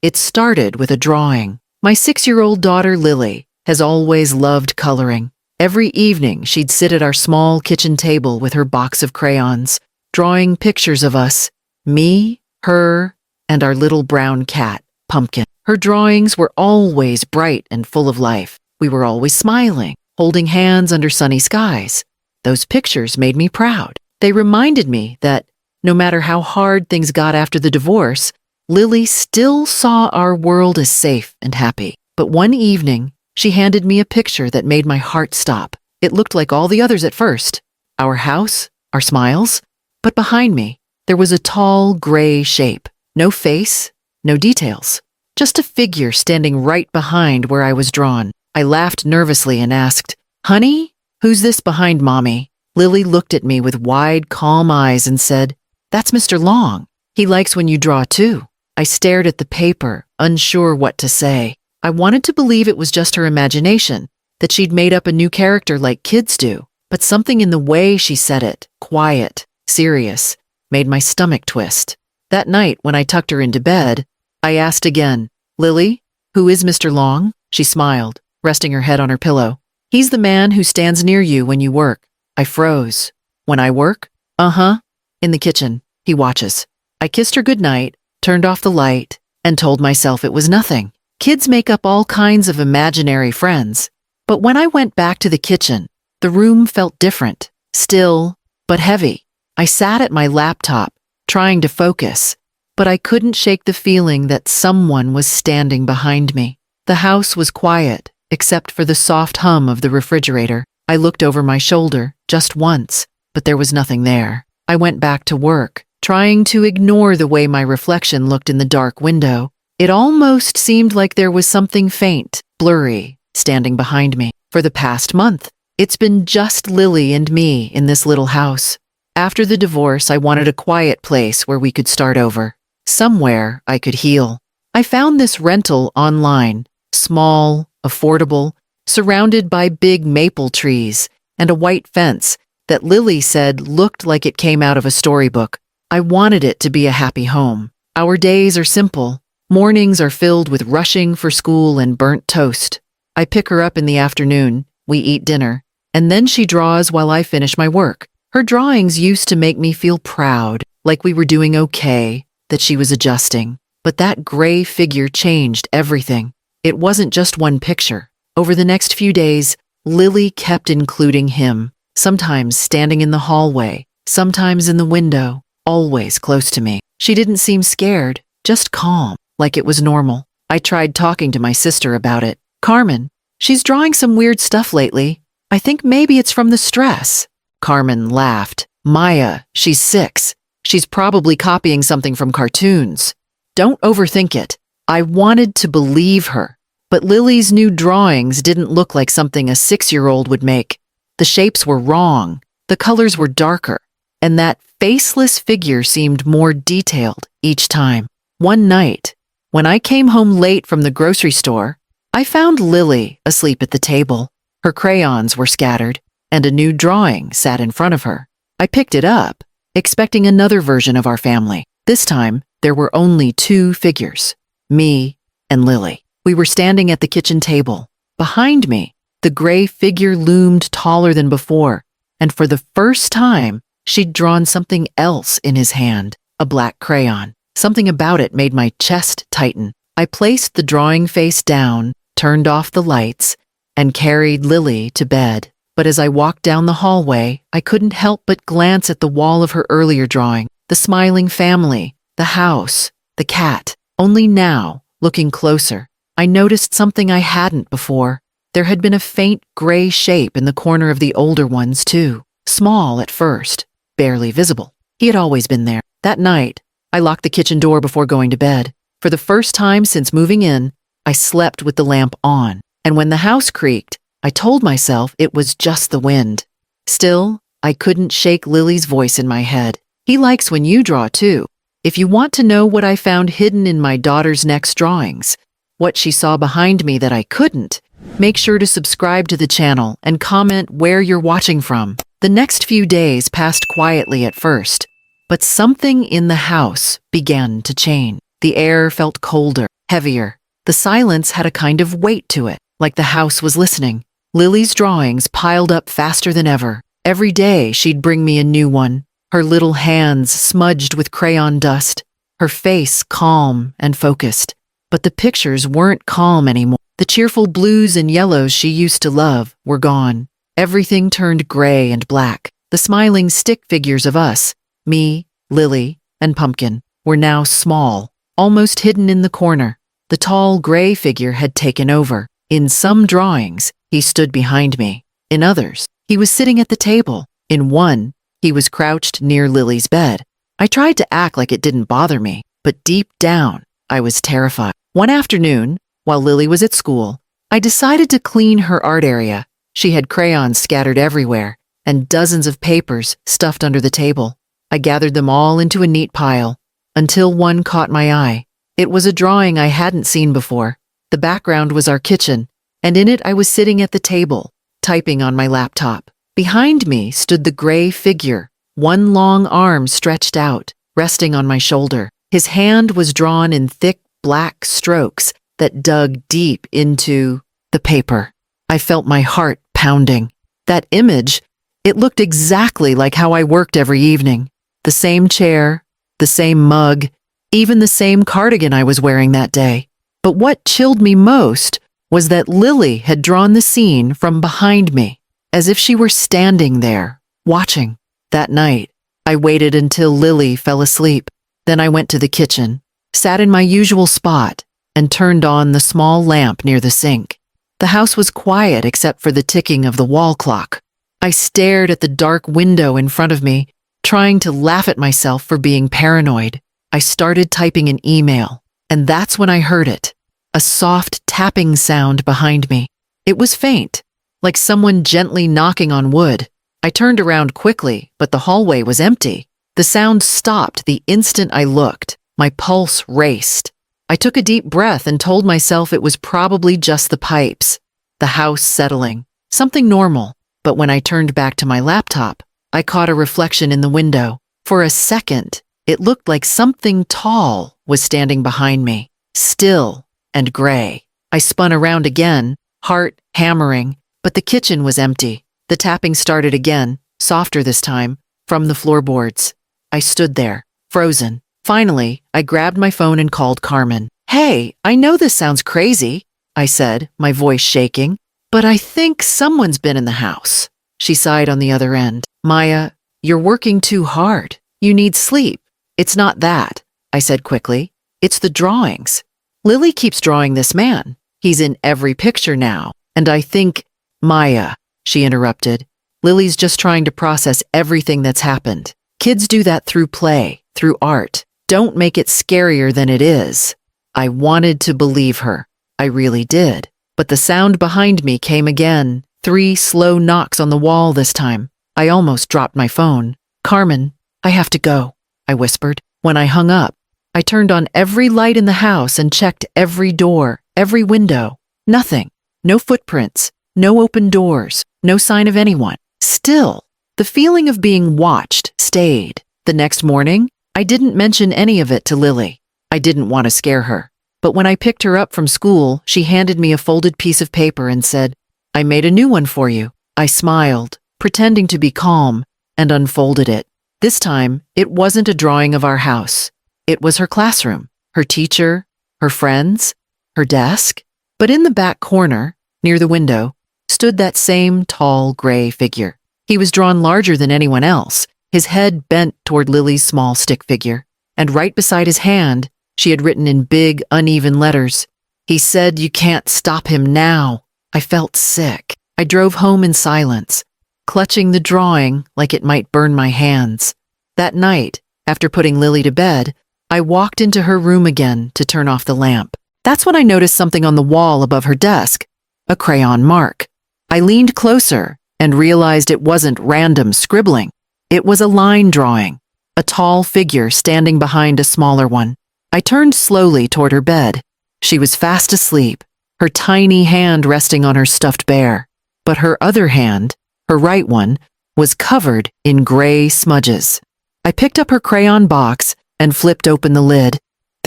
It started with a drawing. My 6-year-old daughter, Lily, has always loved coloring. Every evening, she'd sit at our small kitchen table with her box of crayons, drawing pictures of us, me, her, and our little brown cat, Pumpkin. Her drawings were always bright and full of life. We were always smiling, holding hands under sunny skies. Those pictures made me proud. They reminded me that no matter how hard things got after the divorce, Lily still saw our world as safe and happy. But one evening, she handed me a picture that made my heart stop. It looked like all the others at first. Our house, our smiles. But behind me, there was a tall, gray shape. No face, no details. Just a figure standing right behind where I was drawn. I laughed nervously and asked, "Honey, who's this behind Mommy?" Lily looked at me with wide, calm eyes and said, "That's Mr. Long. He likes when you draw too." I stared at the paper, unsure what to say. I wanted to believe it was just her imagination, that she'd made up a new character like kids do. But something in the way she said it, quiet, serious, made my stomach twist. That night, when I tucked her into bed, I asked again, "Lily, who is Mr. Long?" She smiled, resting her head on her pillow. "He's the man who stands near you when you work." I froze. "When I work?" "Uh-huh. In the kitchen. He watches." I kissed her goodnight, turned off the light, and told myself it was nothing. Kids make up all kinds of imaginary friends. But when I went back to the kitchen, the room felt different, still, but heavy. I sat at my laptop, trying to focus, but I couldn't shake the feeling that someone was standing behind me. The house was quiet, except for the soft hum of the refrigerator. I looked over my shoulder, just once, but there was nothing there. I went back to work, trying to ignore the way my reflection looked in the dark window. It almost seemed like there was something faint, blurry, standing behind me. For the past month, it's been just Lily and me in this little house. After the divorce, I wanted a quiet place where we could start over. Somewhere I could heal. I found this rental online, small, affordable, surrounded by big maple trees and a white fence that Lily said looked like it came out of a storybook. I wanted it to be a happy home. Our days are simple. Mornings are filled with rushing for school and burnt toast. I pick her up in the afternoon, we eat dinner, and then she draws while I finish my work. Her drawings used to make me feel proud, like we were doing okay, that she was adjusting. But that gray figure changed everything. It wasn't just one picture. Over the next few days, Lily kept including him, sometimes standing in the hallway, sometimes in the window, always close to me. She didn't seem scared, just calm, like it was normal. I tried talking to my sister about it. "Carmen, she's drawing some weird stuff lately. I think maybe it's from the stress." Carmen laughed. "Maya, she's 6. She's probably copying something from cartoons. Don't overthink it." I wanted to believe her, but Lily's new drawings didn't look like something a 6-year-old would make. The shapes were wrong, the colors were darker, and that faceless figure seemed more detailed each time. One night, when I came home late from the grocery store, I found Lily asleep at the table. Her crayons were scattered, and a new drawing sat in front of her. I picked it up, expecting another version of our family. This time, there were only 2 figures, me and Lily. We were standing at the kitchen table. Behind me, the gray figure loomed taller than before, and for the first time, she'd drawn something else in his hand, a black crayon. Something about it made my chest tighten. I placed the drawing face down, turned off the lights, and carried Lily to bed. But as I walked down the hallway, I couldn't help but glance at the wall of her earlier drawing, the smiling family, the house, the cat. Only now, looking closer, I noticed something I hadn't before. There had been a faint gray shape in the corner of the older ones, too. Small at first, barely visible. He had always been there. That night, I locked the kitchen door before going to bed. For the first time since moving in, I slept with the lamp on. And when the house creaked, I told myself it was just the wind. Still, I couldn't shake Lily's voice in my head. "He likes when you draw, too." If you want to know what I found hidden in my daughter's next drawings, what she saw behind me that I couldn't, make sure to subscribe to the channel and comment where you're watching from. The next few days passed quietly at first, but something in the house began to change. The air felt colder, heavier. The silence had a kind of weight to it, like the house was listening. Lily's drawings piled up faster than ever. Every day she'd bring me a new one, her little hands smudged with crayon dust, her face calm and focused. But the pictures weren't calm anymore. The cheerful blues and yellows she used to love were gone. Everything turned gray and black. The smiling stick figures of us, me, Lily, and Pumpkin, were now small, almost hidden in the corner. The tall gray figure had taken over. In some drawings, he stood behind me. In others, he was sitting at the table. In one, he was crouched near Lily's bed. I tried to act like it didn't bother me, but deep down, I was terrified. One afternoon, while Lily was at school, I decided to clean her art area. She had crayons scattered everywhere, and dozens of papers stuffed under the table. I gathered them all into a neat pile, until one caught my eye. It was a drawing I hadn't seen before. The background was our kitchen, and in it I was sitting at the table, typing on my laptop. Behind me stood the gray figure, one long arm stretched out, resting on my shoulder. His hand was drawn in thick black strokes that dug deep into the paper. I felt my heart pounding. That image, it looked exactly like how I worked every evening. The same chair, the same mug, even the same cardigan I was wearing that day. But what chilled me most was that Lily had drawn the scene from behind me, as if she were standing there, watching. That night, I waited until Lily fell asleep. Then I went to the kitchen, sat in my usual spot, and turned on the small lamp near the sink. The house was quiet except for the ticking of the wall clock. I stared at the dark window in front of me, trying to laugh at myself for being paranoid. I started typing an email, and that's when I heard it. A soft tapping sound behind me. It was faint, like someone gently knocking on wood. I turned around quickly, but the hallway was empty. The sound stopped the instant I looked. My pulse raced. I took a deep breath and told myself it was probably just the pipes, the house settling, something normal. But when I turned back to my laptop, I caught a reflection in the window. For a second, it looked like something tall was standing behind me, still and gray. I spun around again, heart hammering, but the kitchen was empty. The tapping started again, softer this time, from the floorboards. I stood there, frozen. Finally, I grabbed my phone and called Carmen. "Hey, I know this sounds crazy," I said, my voice shaking, "but I think someone's been in the house." She sighed on the other end. "Maya, you're working too hard. You need sleep." "It's not that," I said quickly. "It's the drawings. Lily keeps drawing this man. He's in every picture now, and I think—" "Maya," she interrupted. "Lily's just trying to process everything that's happened. Kids do that through play, through art. Don't make it scarier than it is." I wanted to believe her. I really did. But the sound behind me came again. 3 slow knocks on the wall this time. I almost dropped my phone. "Carmen, I have to go," I whispered. When I hung up, I turned on every light in the house and checked every door, every window. Nothing. No footprints. No open doors. No sign of anyone. Still, the feeling of being watched stayed. The next morning, I didn't mention any of it to Lily. I didn't want to scare her. But when I picked her up from school, she handed me a folded piece of paper and said, "I made a new one for you." I smiled, pretending to be calm, and unfolded it. This time, it wasn't a drawing of our house. It was her classroom, her teacher, her friends, her desk. But in the back corner, near the window, stood that same tall gray figure. He was drawn larger than anyone else, his head bent toward Lily's small stick figure, and right beside his hand, she had written in big, uneven letters, "He said you can't stop him now." I felt sick. I drove home in silence, clutching the drawing like it might burn my hands. That night, after putting Lily to bed, I walked into her room again to turn off the lamp. That's when I noticed something on the wall above her desk, a crayon mark. I leaned closer and realized it wasn't random scribbling. It was a line drawing, a tall figure standing behind a smaller one. I turned slowly toward her bed. She was fast asleep, her tiny hand resting on her stuffed bear. But her other hand, her right one, was covered in gray smudges. I picked up her crayon box and flipped open the lid.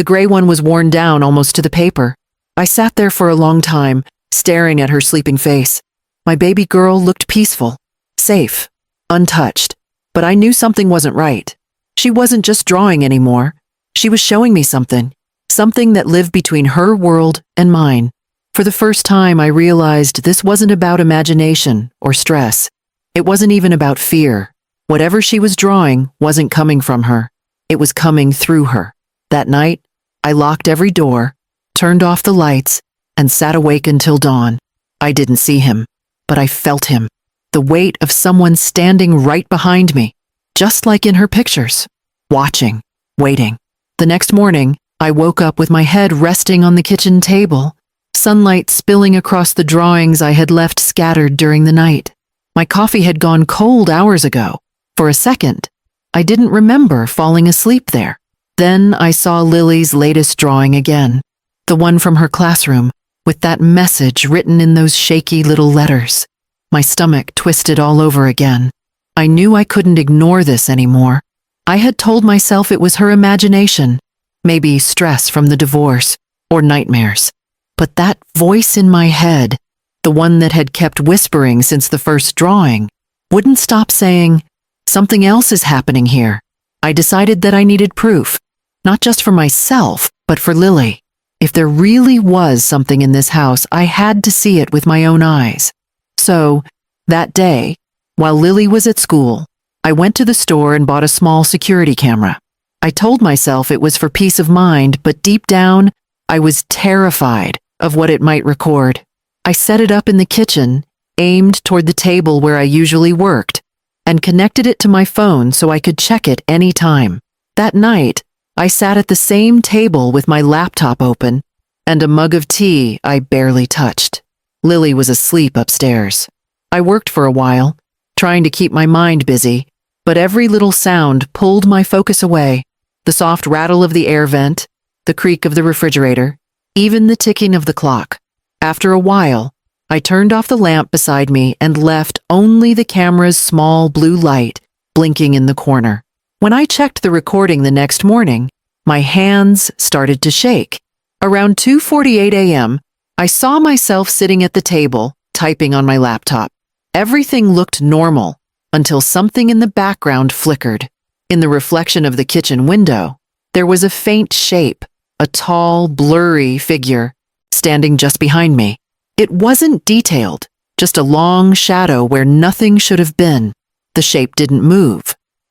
The gray one was worn down almost to the paper. I sat there for a long time, staring at her sleeping face. My baby girl looked peaceful, safe, untouched, but I knew something wasn't right. She wasn't just drawing anymore. She was showing me something that lived between her world and mine. For the first time, I realized this wasn't about imagination or stress. It wasn't even about fear. Whatever she was drawing wasn't coming from her. It was coming through her. That night, I locked every door, turned off the lights, and sat awake until dawn. I didn't see him, but I felt him. The weight of someone standing right behind me, just like in her pictures. Watching, waiting. The next morning, I woke up with my head resting on the kitchen table, sunlight spilling across the drawings I had left scattered during the night. My coffee had gone cold hours ago. For a second, I didn't remember falling asleep there. Then I saw Lily's latest drawing again, the one from her classroom, with that message written in those shaky little letters. My stomach twisted all over again. I knew I couldn't ignore this anymore. I had told myself it was her imagination, maybe stress from the divorce, or nightmares. But that voice in my head, the one that had kept whispering since the first drawing, wouldn't stop saying, "Something else is happening here." I decided that I needed proof, not just for myself, but for Lily. If there really was something in this house, I had to see it with my own eyes. So, that day, while Lily was at school, I went to the store and bought a small security camera. I told myself it was for peace of mind, but deep down, I was terrified of what it might record. I set it up in the kitchen, aimed toward the table where I usually worked, and connected it to my phone so I could check it any time. That night, I sat at the same table with my laptop open and a mug of tea I barely touched. Lily was asleep upstairs. I worked for a while, trying to keep my mind busy, but every little sound pulled my focus away. The soft rattle of the air vent, the creak of the refrigerator, even the ticking of the clock. After a while, I turned off the lamp beside me and left only the camera's small blue light blinking in the corner. When I checked the recording the next morning, my hands started to shake. Around 2:48 a.m., I saw myself sitting at the table, typing on my laptop. Everything looked normal until something in the background flickered. In the reflection of the kitchen window, there was a faint shape, a tall, blurry figure, standing just behind me. It wasn't detailed, just a long shadow where nothing should have been. The shape didn't move.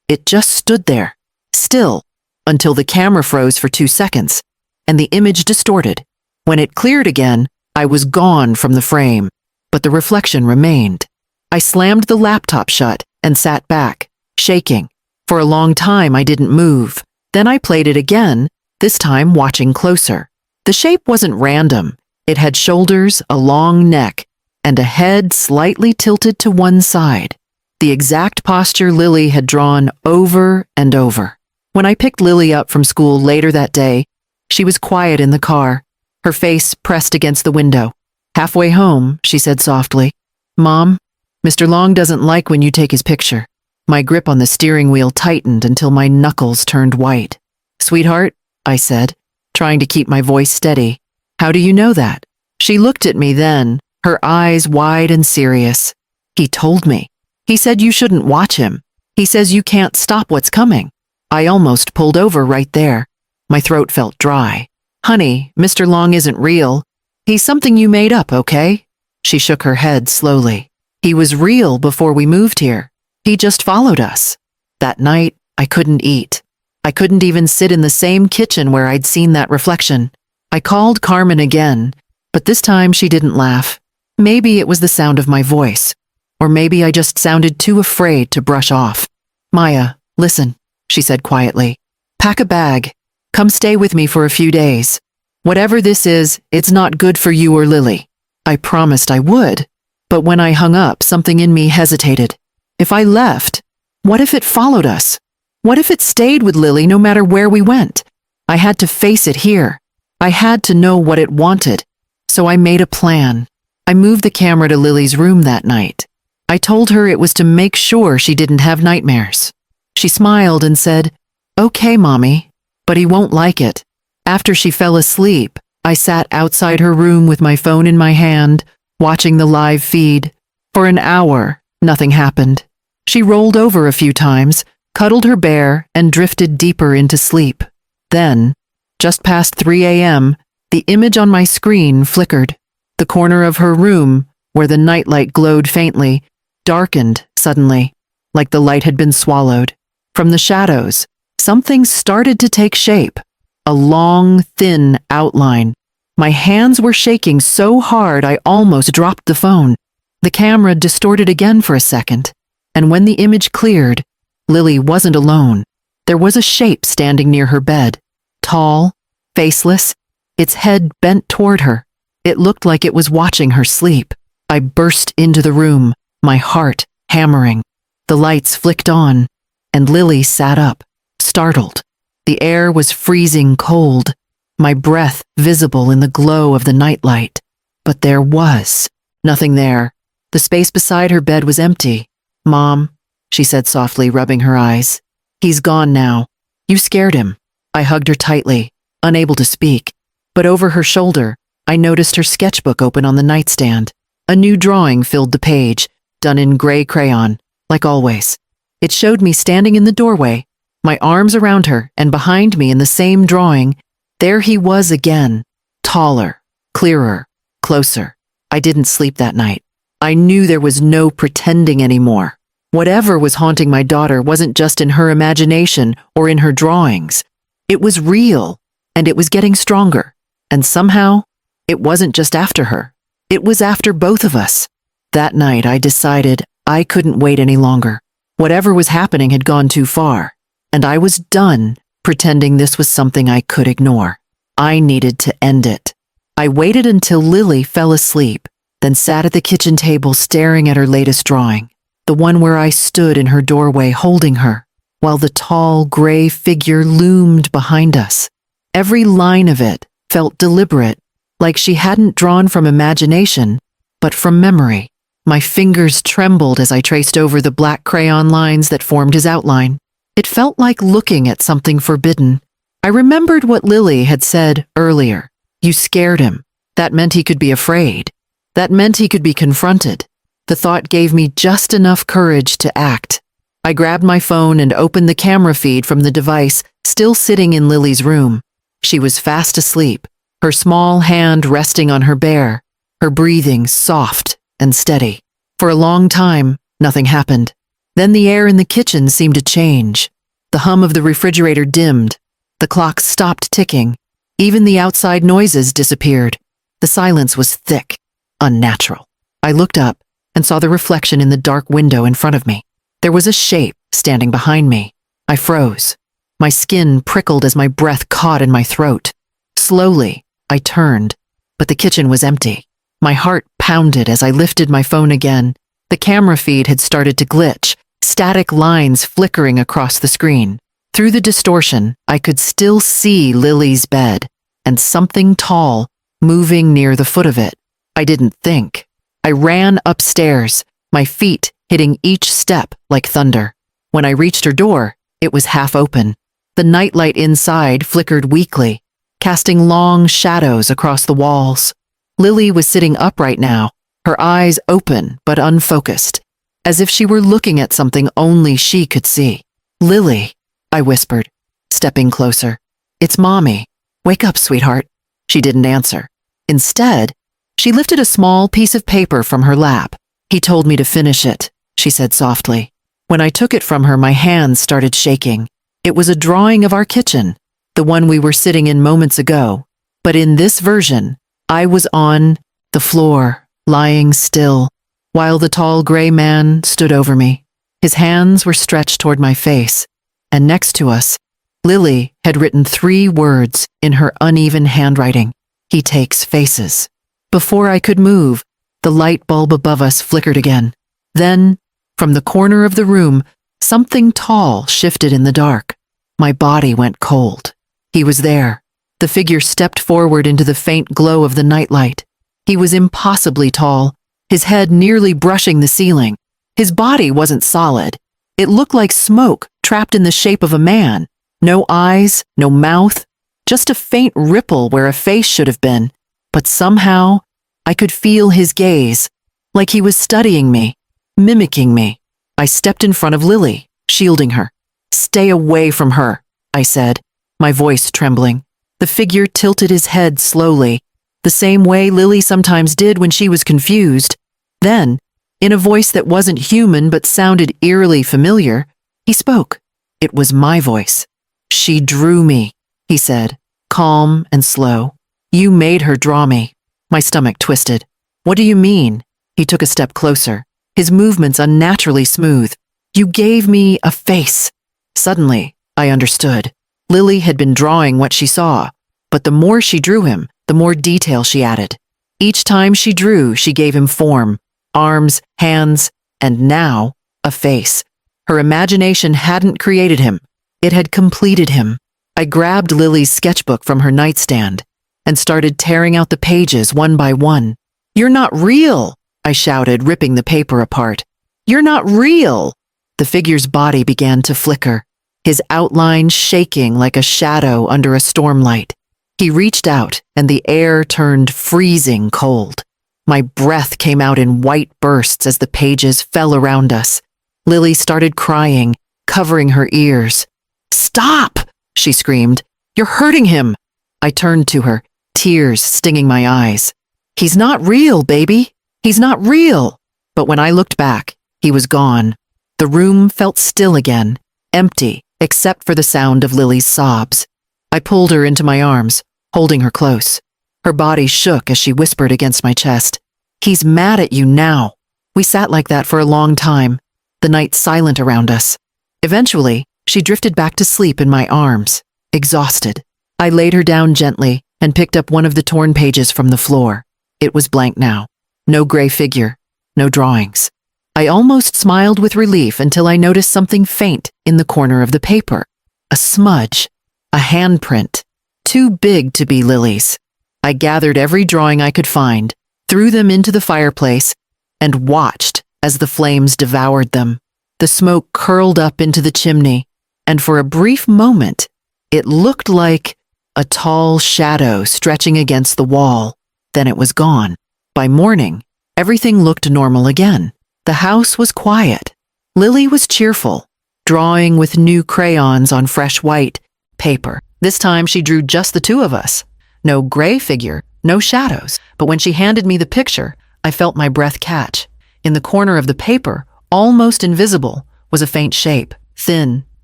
It just stood there, still, until the camera froze for 2 seconds, and the image distorted. When it cleared again, I was gone from the frame, but the reflection remained. I slammed the laptop shut and sat back, shaking. For a long time, I didn't move. Then I played it again, this time watching closer. The shape wasn't random. It had shoulders, a long neck, and a head slightly tilted to one side. The exact posture Lily had drawn over and over. When I picked Lily up from school later that day, she was quiet in the car, her face pressed against the window. Halfway home, she said softly, "Mom, Mr. Long doesn't like when you take his picture." My grip on the steering wheel tightened until my knuckles turned white. "Sweetheart," I said, trying to keep my voice steady, "how do you know that?" She looked at me then, her eyes wide and serious. "He told me. He said you shouldn't watch him. He says you can't stop what's coming." I almost pulled over right there. My throat felt dry. "Honey, Mr. Long isn't real. He's something you made up, okay?" She shook her head slowly. "He was real before we moved here. He just followed us." That night, I couldn't eat. I couldn't even sit in the same kitchen where I'd seen that reflection. I called Carmen again, but this time she didn't laugh. Maybe it was the sound of my voice, or maybe I just sounded too afraid to brush off. "Maya, listen," she said quietly. "Pack a bag. Come stay with me for a few days. Whatever this is, it's not good for you or Lily." I promised I would, but when I hung up, something in me hesitated. If I left, what if it followed us? What if it stayed with Lily no matter where we went? I had to face it here. I had to know what it wanted. So I made a plan. I moved the camera to Lily's room that night. I told her it was to make sure she didn't have nightmares. She smiled and said, "Okay, Mommy, but he won't like it." After she fell asleep, I sat outside her room with my phone in my hand, watching the live feed. For an hour, nothing happened. She rolled over a few times, cuddled her bear, and drifted deeper into sleep. Then, just past 3 a.m., the image on my screen flickered. The corner of her room, where the nightlight glowed faintly, darkened suddenly, like the light had been swallowed. From the shadows, something started to take shape. A long, thin outline. My hands were shaking so hard I almost dropped the phone. The camera distorted again for a second, and when the image cleared, Lily wasn't alone. There was a shape standing near her bed. Tall, faceless, its head bent toward her. It looked like it was watching her sleep. I burst into the room, my heart hammering. The lights flicked on, and Lily sat up, startled. The air was freezing cold, my breath visible in the glow of the nightlight. But there was nothing there. The space beside her bed was empty. "Mom," she said softly, rubbing her eyes. "He's gone now. You scared him." I hugged her tightly, unable to speak. But over her shoulder, I noticed her sketchbook open on the nightstand. A new drawing filled the page, done in gray crayon, like always. It showed me standing in the doorway, my arms around her, and behind me in the same drawing, there he was again, taller, clearer, closer. I didn't sleep that night. I knew there was no pretending anymore. Whatever was haunting my daughter wasn't just in her imagination or in her drawings. It was real, and it was getting stronger. And somehow, it wasn't just after her. It was after both of us. That night, I decided I couldn't wait any longer. Whatever was happening had gone too far, and I was done pretending this was something I could ignore. I needed to end it. I waited until Lily fell asleep, then sat at the kitchen table staring at her latest drawing, the one where I stood in her doorway holding her, while the tall, gray figure loomed behind us. Every line of it felt deliberate, like she hadn't drawn from imagination, but from memory. My fingers trembled as I traced over the black crayon lines that formed his outline. It felt like looking at something forbidden. I remembered what Lily had said earlier. You scared him. That meant he could be afraid. That meant he could be confronted. The thought gave me just enough courage to act. I grabbed my phone and opened the camera feed from the device still sitting in Lily's room. She was fast asleep, her small hand resting on her bear, her breathing soft and steady. For a long time, nothing happened. Then the air in the kitchen seemed to change. The hum of the refrigerator dimmed. The clock stopped ticking. Even the outside noises disappeared. The silence was thick, unnatural. I looked up and saw the reflection in the dark window in front of me. There was a shape standing behind me. I froze. My skin prickled as my breath caught in my throat. Slowly, I turned, but the kitchen was empty. My heart pounded as I lifted my phone again. The camera feed had started to glitch, static lines flickering across the screen. Through the distortion, I could still see Lily's bed, and something tall moving near the foot of it. I didn't think. I ran upstairs, my feet hitting each step like thunder. When I reached her door, it was half open. The nightlight inside flickered weakly, casting long shadows across the walls. Lily was sitting upright now, her eyes open but unfocused, as if she were looking at something only she could see. "Lily," I whispered, stepping closer. "It's Mommy. Wake up, sweetheart." She didn't answer. Instead, she lifted a small piece of paper from her lap. "He told me to finish it," she said softly. When I took it from her, my hands started shaking. It was a drawing of our kitchen, the one we were sitting in moments ago. But in this version, I was on the floor, lying still, while the tall gray man stood over me. His hands were stretched toward my face, and next to us, Lily had written 3 words in her uneven handwriting. "He takes faces." Before I could move, the light bulb above us flickered again. Then, from the corner of the room, something tall shifted in the dark. My body went cold. He was there. The figure stepped forward into the faint glow of the nightlight. He was impossibly tall, his head nearly brushing the ceiling. His body wasn't solid. It looked like smoke trapped in the shape of a man. No eyes, no mouth, just a faint ripple where a face should have been. But somehow, I could feel his gaze, like he was studying me, mimicking me. I stepped in front of Lily, shielding her. "Stay away from her," I said, my voice trembling. The figure tilted his head slowly, the same way Lily sometimes did when she was confused. Then, in a voice that wasn't human but sounded eerily familiar, he spoke. It was my voice. "She drew me," he said, calm and slow. "You made her draw me." My stomach twisted. "What do you mean?" He took a step closer, his movements unnaturally smooth. "You gave me a face." Suddenly, I understood. Lily had been drawing what she saw, but the more she drew him, the more detail she added. Each time she drew, she gave him form, arms, hands, and now, a face. Her imagination hadn't created him. It had completed him. I grabbed Lily's sketchbook from her nightstand and started tearing out the pages one by one. "You're not real," I shouted, ripping the paper apart. "You're not real." The figure's body began to flicker, his outline shaking like a shadow under a stormlight. He reached out, and the air turned freezing cold. My breath came out in white bursts as the pages fell around us. Lily started crying, covering her ears. "Stop!" she screamed. "You're hurting him." I turned to her, tears stinging my eyes. "He's not real, baby. He's not real." But when I looked back, he was gone. The room felt still again, empty, except for the sound of Lily's sobs. I pulled her into my arms, holding her close. Her body shook as she whispered against my chest. "He's mad at you now." We sat like that for a long time, the night silent around us. Eventually, she drifted back to sleep in my arms, exhausted. I laid her down gently and picked up one of the torn pages from the floor. It was blank now. No gray figure, no drawings. I almost smiled with relief until I noticed something faint in the corner of the paper. A smudge, a handprint, too big to be Lily's. I gathered every drawing I could find, threw them into the fireplace, and watched as the flames devoured them. The smoke curled up into the chimney, and for a brief moment, it looked like a tall shadow stretching against the wall. Then it was gone. By morning, everything looked normal again. The house was quiet. Lily was cheerful, drawing with new crayons on fresh white paper. This time she drew just the two of us. No gray figure, no shadows. But when she handed me the picture, I felt my breath catch. In the corner of the paper, almost invisible, was a faint shape, thin,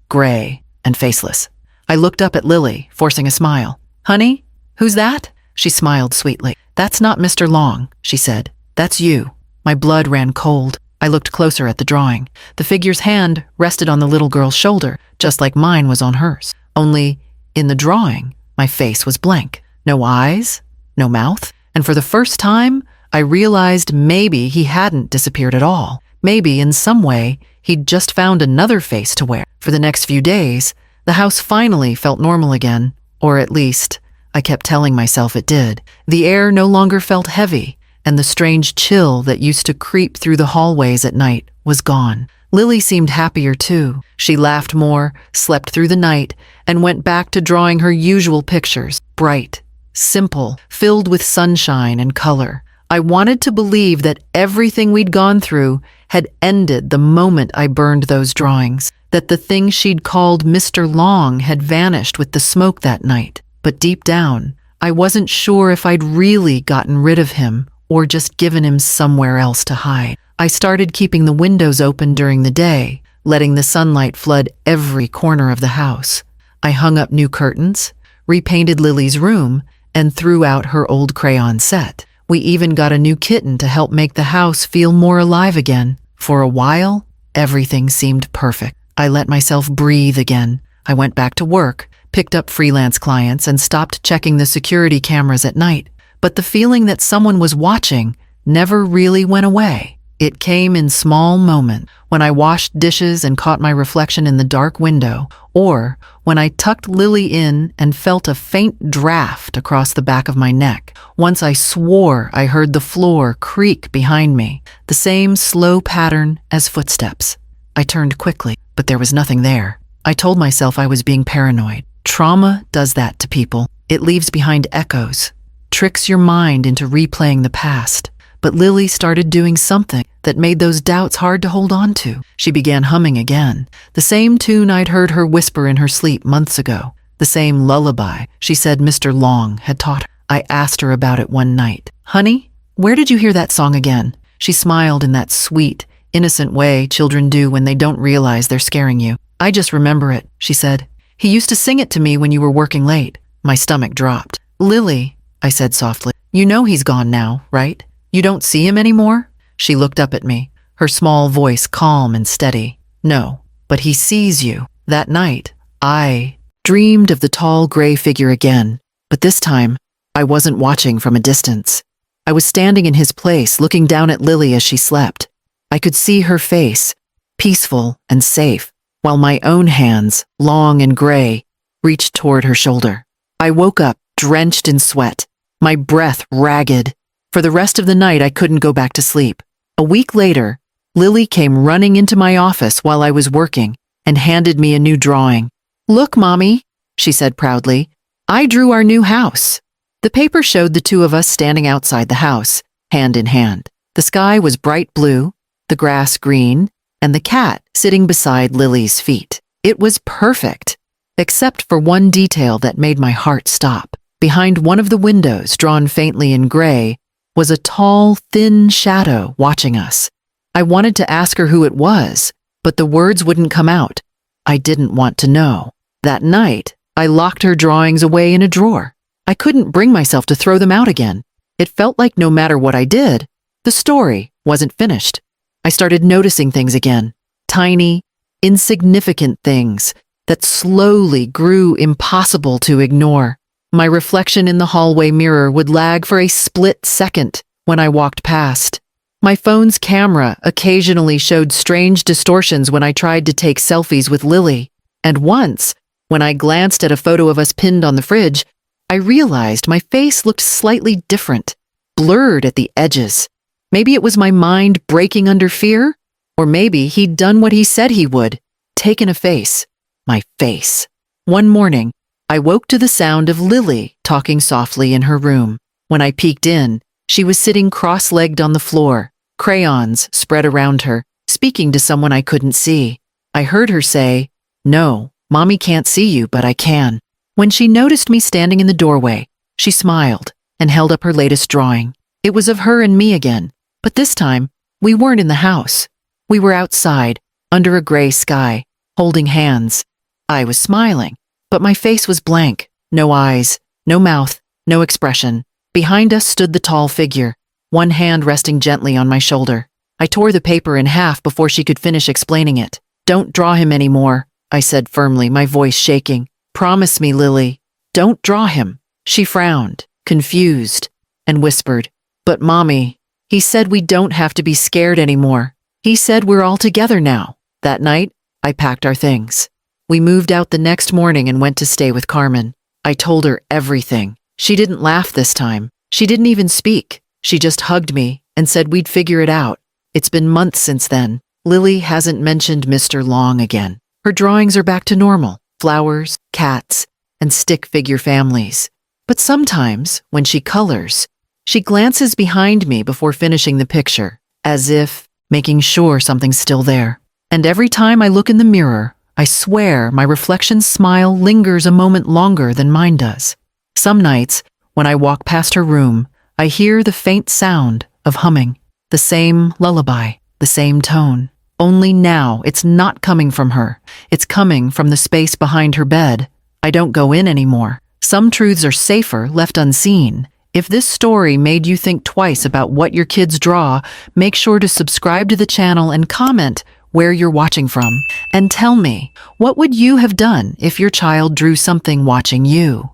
gray, and faceless. I looked up at Lily, forcing a smile. "Honey, who's that?" She smiled sweetly. "That's not Mr. Long," she said. "That's you." My blood ran cold. I looked closer at the drawing. The figure's hand rested on the little girl's shoulder, just like mine was on hers. Only, in the drawing, my face was blank. No eyes, no mouth. And for the first time, I realized maybe he hadn't disappeared at all. Maybe, in some way, he'd just found another face to wear. For the next few days, the house finally felt normal again. Or at least, I kept telling myself it did. The air no longer felt heavy, and the strange chill that used to creep through the hallways at night was gone. Lily seemed happier too. She laughed more, slept through the night, and went back to drawing her usual pictures, bright, simple, filled with sunshine and color. I wanted to believe that everything we'd gone through had ended the moment I burned those drawings, that the thing she'd called Mr. Long had vanished with the smoke that night. But deep down, I wasn't sure if I'd really gotten rid of him or just given him somewhere else to hide. I started keeping the windows open during the day, letting the sunlight flood every corner of the house. I hung up new curtains, repainted Lily's room, and threw out her old crayon set. We even got a new kitten to help make the house feel more alive again. For a while, everything seemed perfect. I let myself breathe again. I went back to work, picked up freelance clients, and stopped checking the security cameras at night. But the feeling that someone was watching never really went away. It came in small moments, when I washed dishes and caught my reflection in the dark window, or when I tucked Lily in and felt a faint draft across the back of my neck. Once I swore I heard the floor creak behind me, the same slow pattern as footsteps. I turned quickly, but there was nothing there. I told myself I was being paranoid. Trauma does that to people. It leaves behind echoes, tricks your mind into replaying the past. But Lily started doing something that made those doubts hard to hold on to. She began humming again, the same tune I'd heard her whisper in her sleep months ago, the same lullaby she said Mr. Long had taught her. I asked her about it one night. "Honey, where did you hear that song again?" She smiled in that sweet, innocent way children do when they don't realize they're scaring you. "I just remember it," she said. "He used to sing it to me when you were working late." My stomach dropped. "Lily," I said softly, "you know he's gone now, right? You don't see him anymore?" She looked up at me, her small voice calm and steady. "No, but he sees you." That night, I dreamed of the tall gray figure again, but this time, I wasn't watching from a distance. I was standing in his place, looking down at Lily as she slept. I could see her face, peaceful and safe, while my own hands, long and gray, reached toward her shoulder. I woke up, drenched in sweat, my breath ragged. For the rest of the night, I couldn't go back to sleep. A week later, Lily came running into my office while I was working and handed me a new drawing. "Look, Mommy," she said proudly, "I drew our new house." The paper showed the two of us standing outside the house, hand in hand. The sky was bright blue, the grass green, and the cat sitting beside Lily's feet. It was perfect, except for one detail that made my heart stop. Behind one of the windows, drawn faintly in gray, was a tall, thin shadow watching us. I wanted to ask her who it was, but the words wouldn't come out. I didn't want to know. That night, I locked her drawings away in a drawer. I couldn't bring myself to throw them out again. It felt like no matter what I did, the story wasn't finished. I started noticing things again, tiny, insignificant things that slowly grew impossible to ignore. My reflection in the hallway mirror would lag for a split second when I walked past. My phone's camera occasionally showed strange distortions when I tried to take selfies with Lily. And once, when I glanced at a photo of us pinned on the fridge, I realized my face looked slightly different, blurred at the edges. Maybe it was my mind breaking under fear, or maybe he'd done what he said he would, taken a face. My face. One morning, I woke to the sound of Lily talking softly in her room. When I peeked in, she was sitting cross-legged on the floor, crayons spread around her, speaking to someone I couldn't see. I heard her say, "No, Mommy can't see you, but I can." When she noticed me standing in the doorway, she smiled and held up her latest drawing. It was of her and me again, but this time, we weren't in the house. We were outside, under a gray sky, holding hands. I was smiling, but my face was blank. No eyes, no mouth, no expression. Behind us stood the tall figure, one hand resting gently on my shoulder. I tore the paper in half before she could finish explaining it. "Don't draw him anymore," I said firmly, my voice shaking. "Promise me, Lily, don't draw him." She frowned, confused, and whispered, "But Mommy, he said we don't have to be scared anymore. He said we're all together now." That night, I packed our things. We moved out the next morning and went to stay with Carmen. I told her everything. She didn't laugh this time. She didn't even speak. She just hugged me and said we'd figure it out. It's been months since then. Lily hasn't mentioned Mr. Long again. Her drawings are back to normal. Flowers, cats, and stick figure families. But sometimes, when she colors, she glances behind me before finishing the picture, as if making sure something's still there. And every time I look in the mirror, I swear my reflection's smile lingers a moment longer than mine does. Some nights, when I walk past her room, I hear the faint sound of humming. The same lullaby, the same tone. Only now it's not coming from her. It's coming from the space behind her bed. I don't go in anymore. Some truths are safer left unseen. If this story made you think twice about what your kids draw, make sure to subscribe to the channel and comment where you're watching from. And tell me, what would you have done if your child drew something watching you?